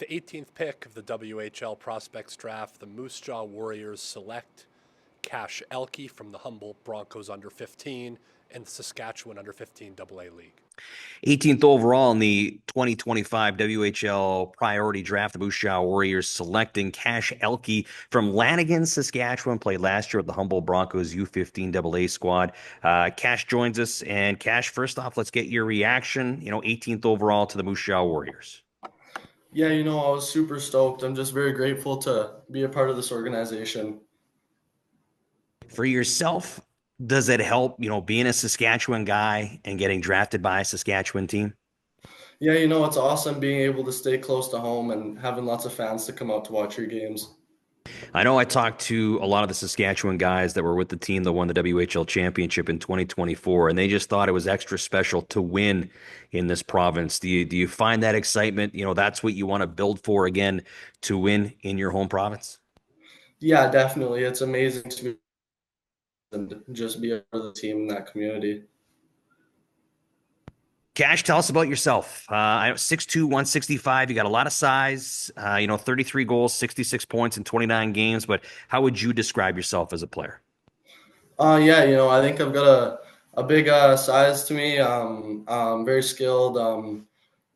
With the 18th pick of the WHL Prospects Draft, the Moose Jaw Warriors select Kash Elke from the Humboldt Broncos under 15 and Saskatchewan under 15 AA League. 18th overall in the 2025 WHL Priority Draft, the Moose Jaw Warriors selecting Kash Elke from Lanigan, Saskatchewan, played last year with the Humboldt Broncos U15 AA squad. Kash joins us, and Kash, first off, let's get your reaction, 18th overall to the Moose Jaw Warriors. Yeah, I was super stoked. I'm just very grateful to be a part of this organization. For yourself, does it help, being a Saskatchewan guy and getting drafted by a Saskatchewan team? Yeah, it's awesome being able to stay close to home and having lots of fans to come out to watch your games. I know I talked to a lot of the Saskatchewan guys that were with the team that won the WHL championship in 2024, and they just thought it was extra special to win in this province. Do you find that excitement? That's what you want to build for again, to win in your home province? Yeah, definitely. It's amazing to be and just be a part of the team in that community. Kash, tell us about yourself. 6'2", 165. You got a lot of size, 33 goals, 66 points in 29 games. But how would you describe yourself as a player? Yeah, I think I've got a big size to me. Very skilled,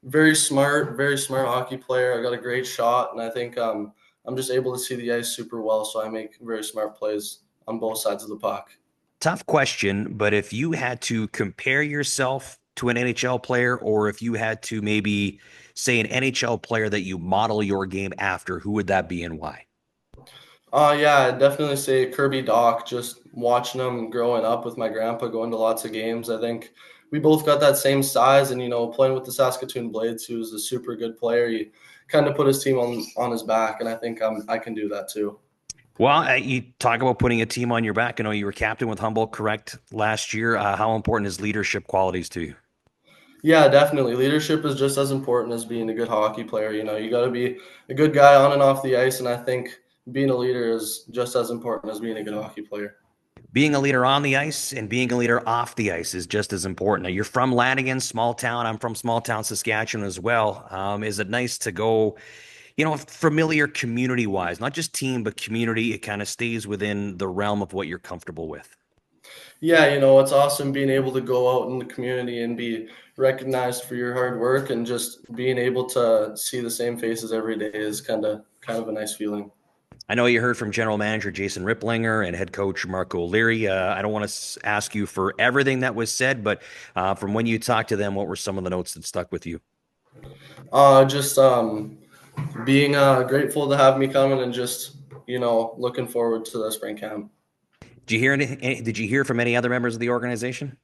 very smart hockey player. I got a great shot, and I think I'm just able to see the ice super well, so I make very smart plays on both sides of the puck. Tough question, but if you had to compare yourself to an NHL player, or if you had to maybe say an NHL player that you model your game after, who would that be and why? Yeah, I'd definitely say Kirby Doc. Just watching him growing up with my grandpa, going to lots of games. I think we both got that same size, and playing with the Saskatoon Blades, who's a super good player. He kind of put his team on his back, and I think I can do that too. Well, you talk about putting a team on your back. I know you were captain with Humboldt, correct, last year. How important is leadership qualities to you? Yeah, definitely. Leadership is just as important as being a good hockey player. You got to be a good guy on and off the ice, and I think being a leader is just as important as being a good hockey player. Being a leader on the ice and being a leader off the ice is just as important. Now, you're from Lanigan, small town. I'm from small town Saskatchewan as well. Is it nice to go, familiar community wise, not just team, but community? It kind of stays within the realm of what you're comfortable with. Yeah, it's awesome being able to go out in the community and be recognized for your hard work, and just being able to see the same faces every day is kind of a nice feeling. I know you heard from General Manager Jason Ripplinger and Head Coach Marco O'Leary. I don't want to ask you for everything that was said, but from when you talked to them, what were some of the notes that stuck with you? Just being grateful to have me coming, and just looking forward to the spring camp. Did you hear from any other members of the organization?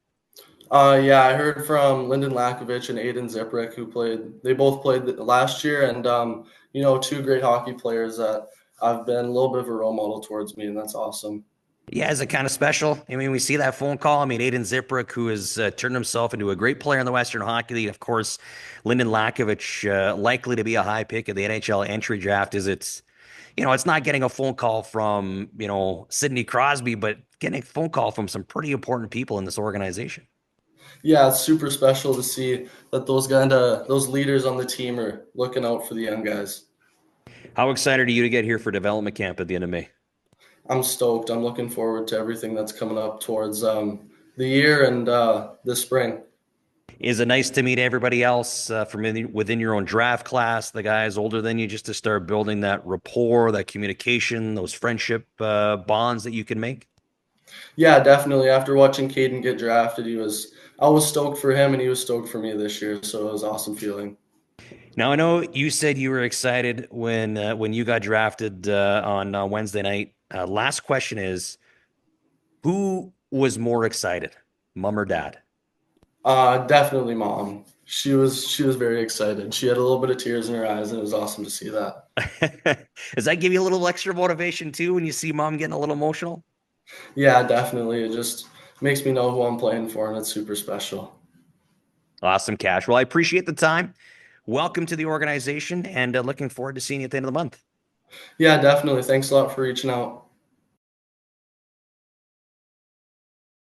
Yeah, I heard from Lyndon Lakovich and Aiden Ziprick, they both played last year, and two great hockey players that I've been a little bit of a role model towards me, and that's awesome. Yeah, is it kind of special? I mean, we see that phone call. I mean, Aiden Ziprick, who has turned himself into a great player in the Western Hockey League. Of course, Lyndon Lakovich, likely to be a high pick of the NHL entry draft. It's not getting a phone call from, Sidney Crosby, but getting a phone call from some pretty important people in this organization. Yeah, it's super special to see that those leaders on the team are looking out for the young guys. How excited are you to get here for development camp at the end of May? I'm stoked. I'm looking forward to everything that's coming up towards the year and this spring. Is it nice to meet everybody else from within your own draft class, the guys older than you, just to start building that rapport, that communication, those friendship bonds that you can make? Yeah, definitely. After watching Caden get drafted, I was stoked for him, and he was stoked for me this year. So it was an awesome feeling. Now, I know you said you were excited when you got drafted on Wednesday night. Last question is, who was more excited, mom or dad? Definitely mom. She was very excited. She had a little bit of tears in her eyes, and it was awesome to see that. Does that give you a little extra motivation too when you see mom getting a little emotional? Yeah, definitely. It just makes me know who I'm playing for, and it's super special. Awesome, Kash. Well, I appreciate the time. Welcome to the organization, and looking forward to seeing you at the end of the month. Yeah, definitely. Thanks a lot for reaching out.